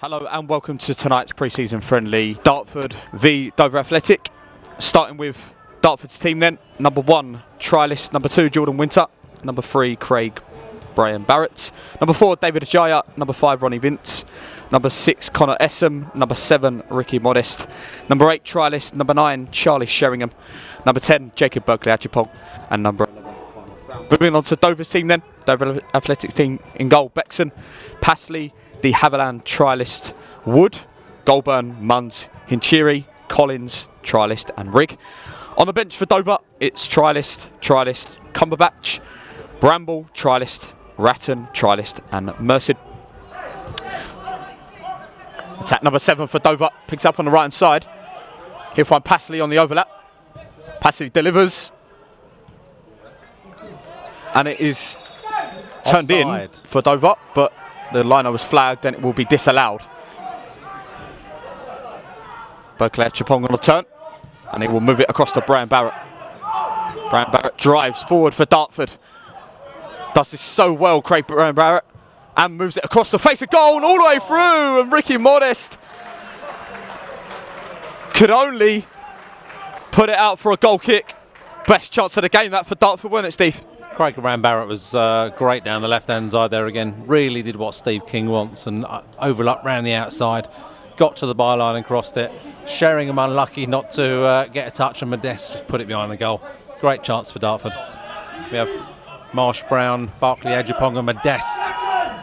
Hello and welcome to tonight's pre-season friendly Dartford v Dover Athletic. Starting with Dartford's team then. Number 1, trialist. Number 2, Jordan Winter. Number 3, Craig Brian Barrett. Number 4, David Ajaya. Number 5, Ronnie Vince. Number 6, Connor Essam. Number 7, Ricky Modest. Number 8, trialist. Number 9, Charlie Sheringham. Number 10, Jacob Berkeley-Adjepong. And number 11, moving on to Dover's team then. Dover Athletics team in goal, Bexon, Passley, De Havilland, trialist, Wood, Goulburn, Munns, Hinchiri, Collins, trialist and Rigg. On the bench for Dover, it's trialist, Cumberbatch, Bramble, trialist, Ratton, trialist and Merced. Attack number 7 for Dover, picks up on the right hand side. He'll find Passley on the overlap. Passley delivers. And it is turned in for Dover, but the liner was flagged and it will be disallowed. Berkeley-Adjepong on the turn and he will move it across to Brian Barrett. Brian Barrett drives forward for Dartford. Does this so well, Craig Brian Barrett, and moves it across the face of goal and all the way through, and Ricky Modest could only put it out for a goal kick. Best chance of the game that for Dartford, wasn't it, Steve? Craig Brian Barrett was great down the left-hand side there again. Really did what Steve King wants and overlapped round the outside. Got to the byline and crossed it. Sheringham unlucky not to get a touch, and Modest just put it behind the goal. Great chance for Dartford. We have Marsh Brown, Berkeley-Adjepong and Modest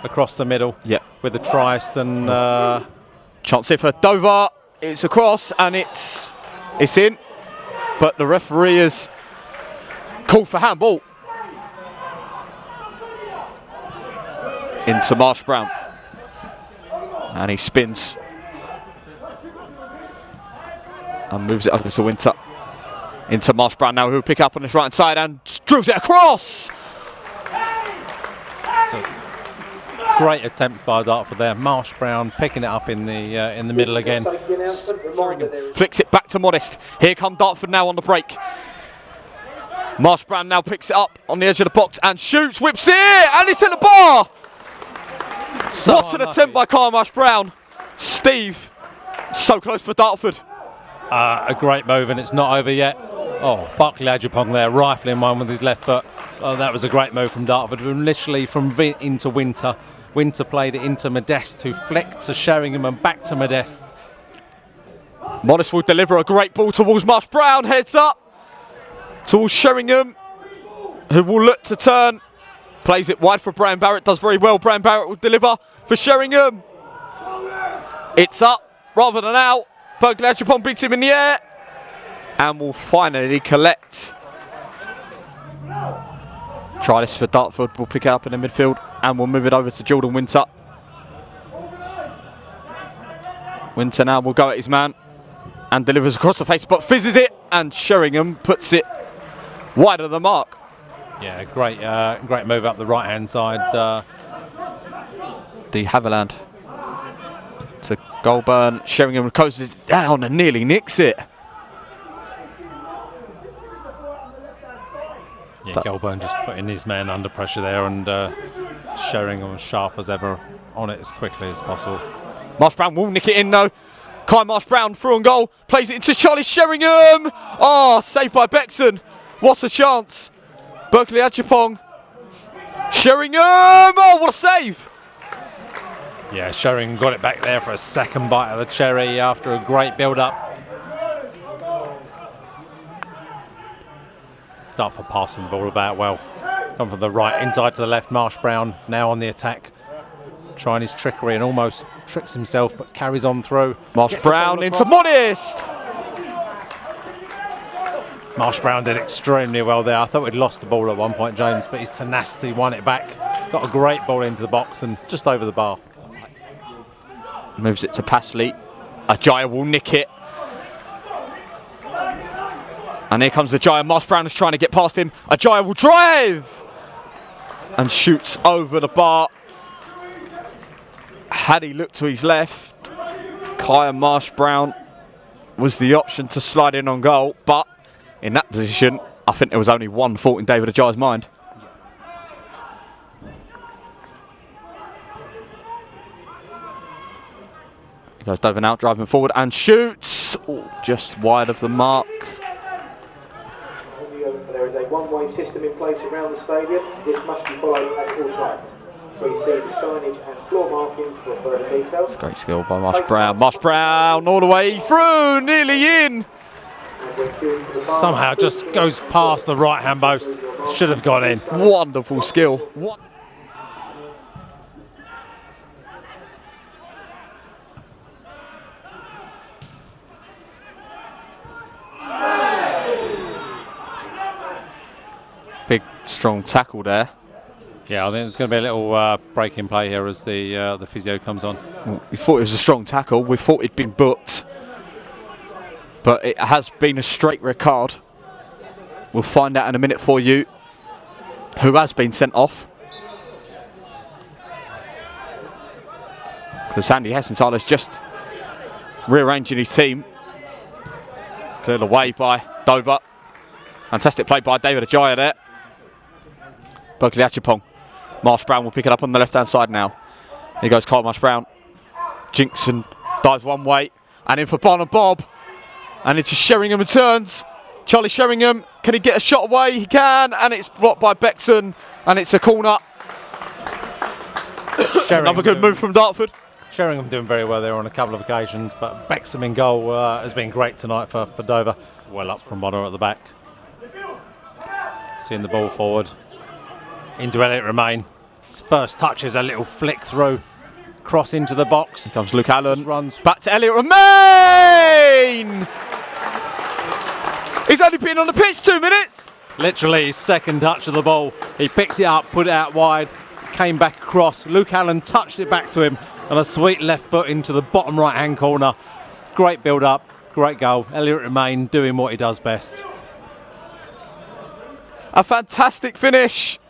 across the middle. Yep. With the tryst and chance here for Dover. It's across and it's in, but the referee has called for handball. Into Marsh Brown, and he spins and moves it over to Winter. Into Marsh Brown now, who will pick up on his right hand side and drills it across. So, great attempt by Dartford there. Marsh Brown picking it up in the middle again. Flicks it back to Modest. Here come Dartford now on the break. Marsh Brown now picks it up on the edge of the box and shoots, whips it, and it's in the bar. So what an attempt by Kyle Marsh Brown. Steve, so close for Dartford. A great move, and it's not over yet. Oh, Berkeley-Adjepong there, rifling one with his left foot. Oh, that was a great move from Dartford. Literally from into Winter. Winter played it into Modest, who flicked to Sheringham and back to Modest. Modest will deliver a great ball towards Marsh Brown. Heads up towards Sheringham, who will look to turn. Plays it wide for Brian Barrett, does very well. Brian Barrett will deliver for Sheringham. It's up rather than out. Berkeley-Adjepong beats him in the air and will finally collect. Try this for Dartford, will pick it up in the midfield and will move it over to Jordan Winter. Winter now will go at his man and delivers across the face, but fizzes it, and Sheringham puts it wide of the mark. Yeah, great move up the right-hand side. De Havilland to Goulburn. Sheringham closes it down and nearly nicks it. Yeah, Goulburn just putting his man under pressure there, and Sheringham sharp as ever on it as quickly as possible. Marsh Brown will nick it in though. Kai Marsh Brown through on goal, plays it into Charlie Sheringham. Oh, saved by Bexon. What a chance. Berkeley-Adjepong. Sheringham! Oh, what a save! Yeah, Sheringham got it back there for a second bite of the cherry after a great build-up. Dartford passing the ball about well. Come from the right, inside to the left. Marsh Brown now on the attack. Trying his trickery and almost tricks himself, but carries on through. Marsh Brown into Modest! Marsh Brown did extremely well there. I thought we'd lost the ball at one point, James, but his tenacity won it back. Got a great ball into the box and just over the bar. Moves it to Passley. Ajaya will nick it. And here comes Ajaya. Marsh Brown is trying to get past him. Ajaya will drive! And shoots over the bar. Had he looked to his left, Kaya Marsh Brown was the option to slide in on goal, but in that position, I think there was only one thought in David Ajaya's mind. Goes Dover now, driving forward and shoots. Oh, just wide of the mark. There is a one-way system in place around the stadium. This must be followed at all times. Please see the signage and floor markings for further details. It's great skill by Marsh Brown. Marsh Brown all the way through, nearly in. Somehow just goes past the right-hand post. Should have gone in. Wonderful skill. What? Big, strong tackle there. Yeah, I think there's going to be a little break in play here as the physio comes on. Well, we thought it was a strong tackle. We thought it'd been booked. But it has been a straight red card. We'll find out in a minute for you who has been sent off. Because Andy Hessenthaler's just rearranging his team. Cleared away by Dover. Fantastic play by David Ajaya there. Berkeley Achapong. Marsh Brown will pick it up on the left-hand side now. Here goes Kyle Marsh Brown. Jinxon dives one way and in for Barnum Bob. And it's Sheringham returns. Charlie Sheringham, can he get a shot away? He can, and it's blocked by Bexon, and it's a corner. Another good move from Dartford. Sheringham doing very well there on a couple of occasions, but Bexon in goal has been great tonight for Dover. Well up from Bonner at the back. Seeing the ball forward. Into Elliot Romain. His first touch is a little flick through. Cross into the box. Here comes Luke Allen. Just runs back to Elliot Romain! He's only been on the pitch 2 minutes. Literally his second touch of the ball. He picked it up, put it out wide, came back across. Luke Allen touched it back to him and a sweet left foot into the bottom right hand corner. Great build up, great goal. Elliot Romain doing what he does best. A fantastic finish.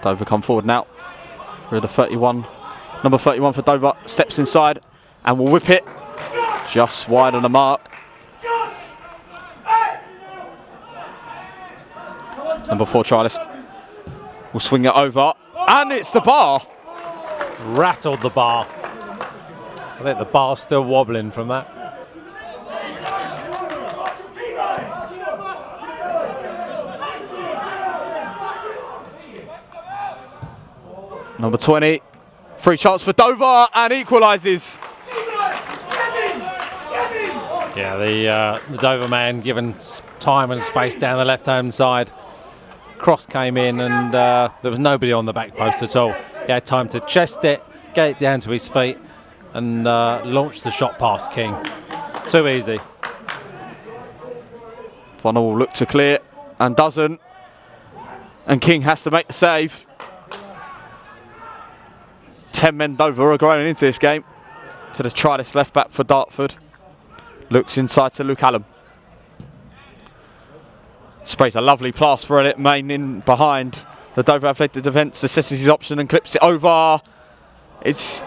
Dover come forward now. We're the 31. Number 31 for Dover steps inside and will whip it just wide on the mark. Number 4 trialist will swing it over and it's the bar. Rattled the bar. I think the bar's still wobbling from that. Number 20, free chance for Dover and equalises. Yeah, the Dover man given time and space down the left-hand side. Cross came in and there was nobody on the back post at all. He had time to chest it, get it down to his feet and launch the shot past King. Too easy. Von will look to clear and doesn't. And King has to make the save. 10 men Dover are going into this game. To the trialist left back for Dartford. Looks inside to Luke Allen. Sprays a lovely pass for Elliot Main in behind. The Dover Athletic defence assesses his option and clips it over. It's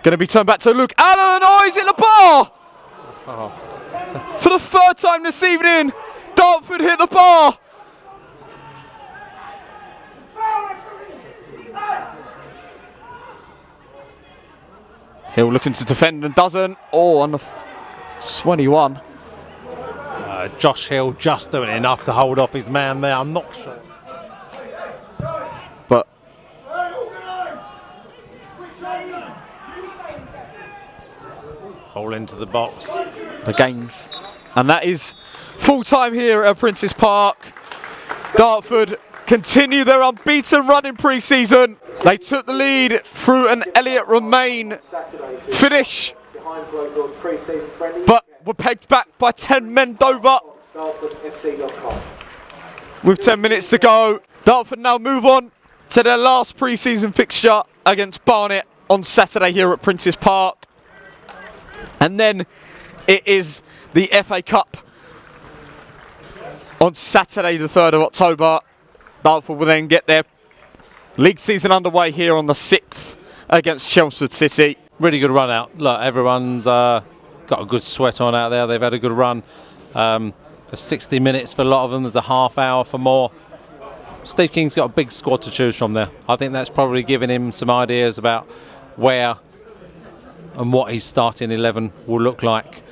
going to be turned back to Luke Allen. Oh, he's hit the bar! Oh. For the third time this evening, Dartford hit the bar. Hill looking to defend and doesn't. Oh, on the 21. Josh Hill just doing enough to hold off his man there. I'm not sure. But ball into the box. The games. And that is full time here at Princes Park. Dartford continue their unbeaten run in pre-season. They took the lead through an Elliot Romain finish, but were pegged back by 10 men Dover. With 10 minutes to go, Dartford now move on to their last pre-season fixture against Barnet on Saturday here at Princes Park. And then it is the FA Cup on Saturday the 3rd of October. Dartford will then get their league season underway here on the 6th against Chelmsford City. Really good run out. Look, everyone's got a good sweat on out there. They've had a good run. For 60 minutes for a lot of them. There's a half hour for more. Steve King's got a big squad to choose from there. I think that's probably given him some ideas about where and what his starting 11 will look like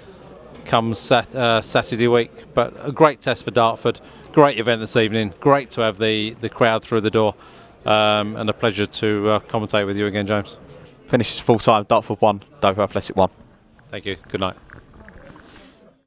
come Saturday week. But a great test for Dartford, great event this evening, great to have the crowd through the door, and a pleasure to commentate with you again, James. Finishes full time, Dartford 1, Dover Athletic 1. Thank you, good night.